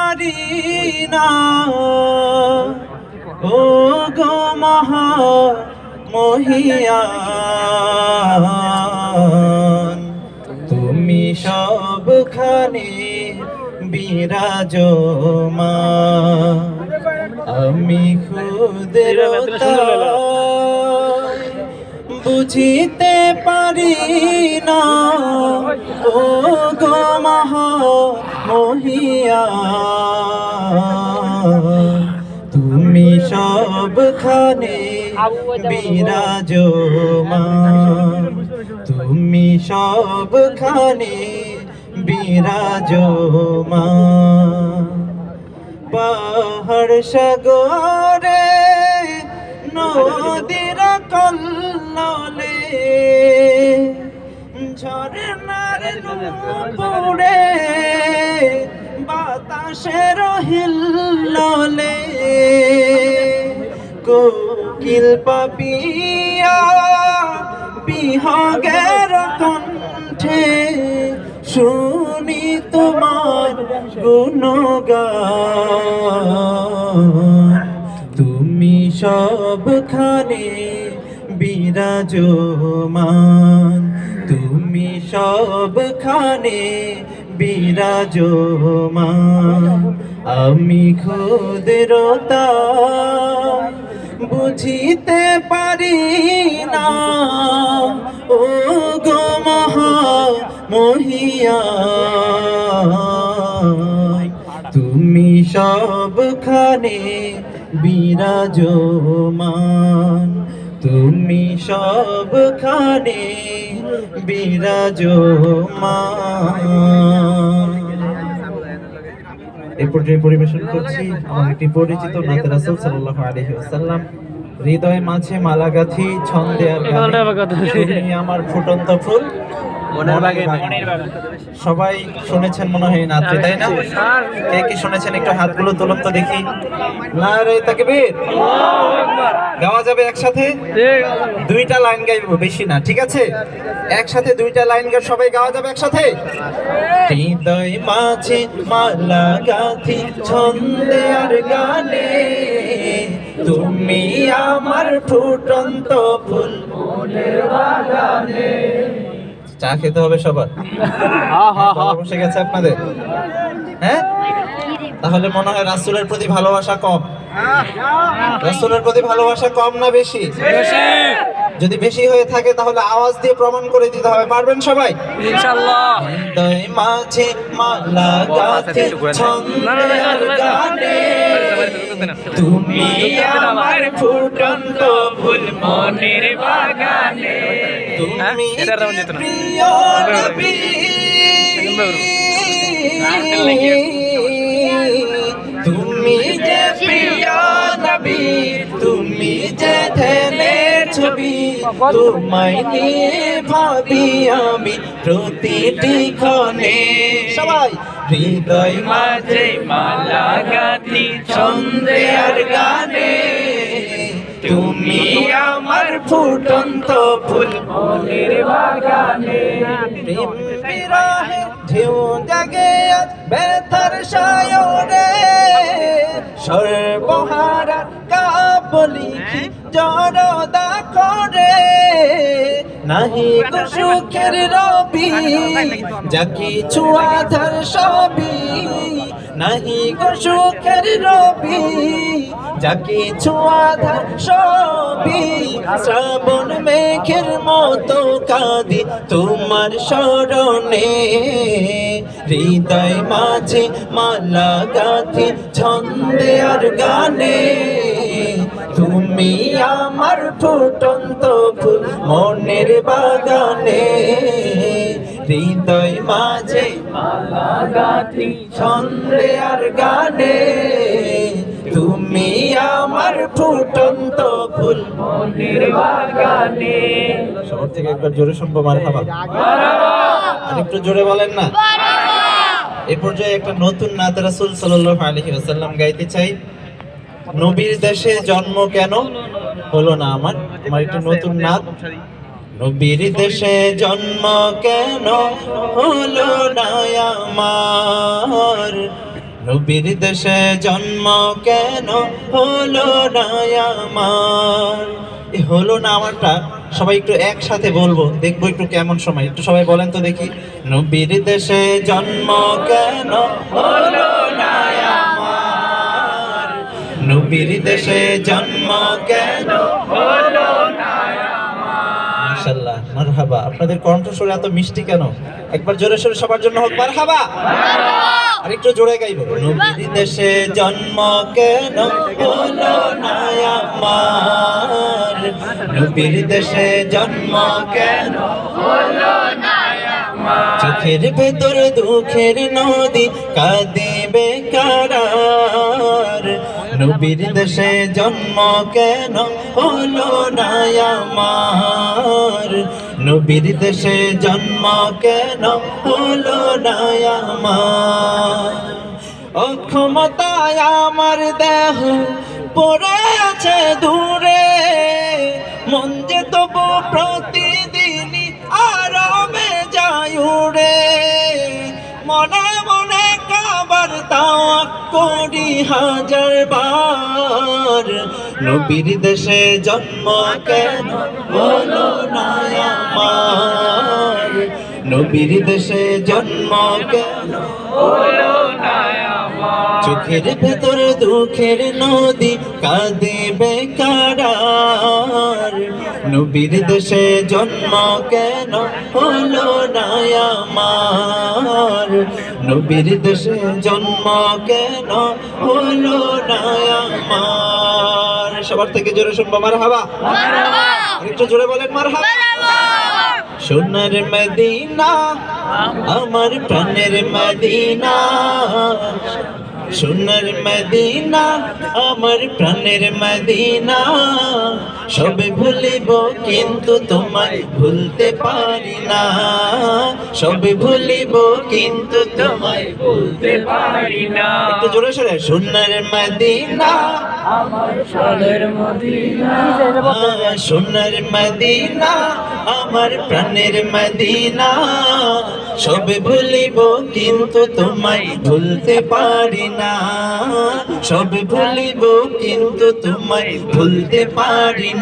পারি না ও গো মহা মহিয়ান, তুমি সবখানে বিরাজমান। আমি ক্ষুদ্রতা বুঝিতে পারি না ও গো মহা মহিয়ান, তুমি সবখানে বিরাজমান, তুমি সবখানে বিরাজমান। পাহাড় সাগরে নদীর কল্লোলে ঝরনার নূপুরে বাতাসের হিল্লোলে কোকিল পাপিয়া বিহগের কণ্ঠে শুনি তোমার গুণগান। তুমি সবখানে বিরাজমান, তুমি সবখানে বিরাজমান। আমি ক্ষুদ্রতা বুঝিতে পারি না ও গো মহা মহিয়ান, তুমি সবখানে বিরাজমান, তুমি সবখানে বিরাজমান। এই পর্যায়ে পরিবেশন করছি আমার একটি পরিচিত নাতে রাসূল সাল্লাল্লাহু আলাইহি ওয়াসাল্লাম। হৃদয় মাঝে মালা গাঁথি ছন্দে আর গানে, তুমি আমার ফুটন্ত ফুল মনের বাগানে। সবাই শুনেছেন মনে হয় নাচে, তাই না? কে কি শুনেছেন একটু হাতগুলো তুলুন তো দেখি। নারে তাকবীর, গাওয়া যাবে একসাথে? দুইটা লাইন গাইবো, বেশি না, ঠিক আছে? একসাথে দুইটা লাইন গাই সবাই গাওয়া যাবে একসাথে। হৃদয় মাঝে মালা গাঁথি ছন্দে আর গানে, তুমি আমার ফুটন্ত ফুল মনের বাগানে। চা খেতে হবে সবার, বসে গেছে আপনাদের? হ্যাঁ, তাহলে মনে হয় রাসূলের প্রতি ভালোবাসা কম। রাসূলের প্রতি ভালোবাসা কম না বেশি? যদি বেশি হয়ে থাকে তাহলে আওয়াজ দিয়ে প্রমাণ করে দিতে হবে। পারবেন সবাই ইনশাআল্লাহ? হৃদয় মাঝে মালা গাঁথি ছন্দে আর গানে, তুমি আমার ফুটন্ত ফুল মনের বাগানে। তুমি প্রিয় নবী, তুমি যে প্রিয় নবী, তুমি যে ধ্যানের ছবি, তোমায় নিয়ে ভাবি আমি প্রতিটি ক্ষণে। সবাই হৃদয় মাঝে মালা গাঁথি ছন্দে আর গানে, তুমি আমার ফুটন্ত ফুল মনের বাগানে। প্রেম বিরহে ঢেউ জাগে আজ ব্যথার সায়রে, সর্বহারা কাব্য লিখি জড়দা করে। নাহি গো সুখের রবি, যা কিছু আধার সবই, নাহি গো সুখের রবি, যা কিছু আধার সবই। শ্রাবণ মেঘের মতো কাঁদি তোমার শরণে, হৃদয় মাঝে মালা গাঁথি ছন্দে আর গানে, তুমি আমার ফুটন্ত ফুল মনের বাগানে। হৃদয় মাঝে মালা গাঁথি ছন্দে আর গানে, তুমি আমার ফুটন্ত ফুল মনের বাগানে। শহর থেকে একবার জোরে শুনবো মারহাবা। আর একটু জোরে বলেন না। এই পর্যায়ে একটা নতুন নাত রাসূল সাল্লাল্লাহু আলাইহি ওয়াসাল্লাম গাইতে চাই। নবীর দেশে জন্ম কেন হলো না আমার, একটু নতুন নাত। নবীর দেশে জন্ম কেন হলো না আমার, নবীর দেশে জন্ম কেন হলো না আমার? এই হলো না আমারটা সবাই একটু একসাথে বলবো, দেখবো একটু কেমন সময়। একটু সবাই বলেন তো দেখি, নবীর দেশে জন্ম কেন হলো না আমার? নবীর দেশে জন্ম কেন হলো না? মাশাআল্লাহ, মারহাবা। আপনাদের কণ্ঠস্বর এত মিষ্টি কেন? একবার জোরে সোরে সবার জন্য হোক মারহাবা। আর একটু জোরে গাইবো। নবীর দেশে জন্ম কেন হলো না আমার? নবীর দেশে জন্ম কেন হলো না আমার? চোখের ভেতর দুঃখের নদী কাঁদিবে কারার। নবীর দেশে জন্ম কেন হলো না আমার? নবীর দেশে জন্ম কেন হলো না আমার? অক্ষমতায় আমার দেহ পড়ে আছে দূরে, মন যে তবু প্রতিদিনই আরামে যায় উড়ে। মনে মনে কাবার তাওয়াক করি হাজার বার, নবীর দেশে জন্ম কেন হলো না আমার? নবীর দেশে জন্ম কেন হলো না আমার? চোখের ভেতর দুঃখের নদী কাঁদিবে কারার। নবীর দেশে জন্ম কেন হলো না আমার? নবীর দেশে জন্ম কেন হলো না আমার? সবার থেকে জোরে শুনবো মারহাবা। একটু জোরে বলেন মারহাবা। সোনার মদিনা আমার প্রাণের মদিনা, সোনার মদিনা আমার প্রাণের মদিনা। সবে ভুলিব কিন্তু তোমায় ভুলতে পারি না, সবে ভুলিব কিন্তু তোমায় ভুলতে পারি না। একটু জোরে সোরে। সোনার মদিনা আমার প্রাণের মদিনা, সোনার মদিনা আমার প্রাণের মদিনা। সবে ভুলিব কিন্তু তোমায় ভুলতে পারি না, সবে ভুলিব কিন্তু তোমায় ভুলতে পারি না।